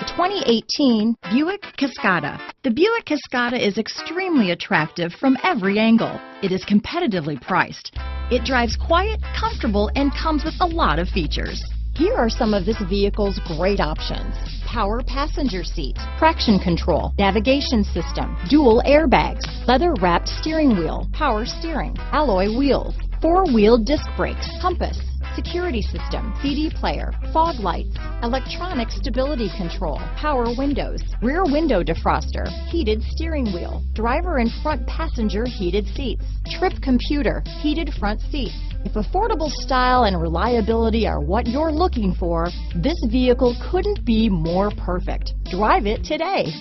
2018 Buick Cascada. The Buick Cascada is extremely attractive from every angle. It is competitively priced. It drives quiet, comfortable, and comes with a lot of features. Here are some of this vehicle's great options: power passenger seat, traction control, navigation system, dual airbags, leather-wrapped steering wheel, power steering, alloy wheels, four-wheel disc brakes, compass, security system, CD player, fog lights, electronic stability control, power windows, rear window defroster, heated steering wheel, driver and front passenger heated seats, trip computer, heated front seats. If affordable style and reliability are what you're looking for, this vehicle couldn't be more perfect. Drive it today.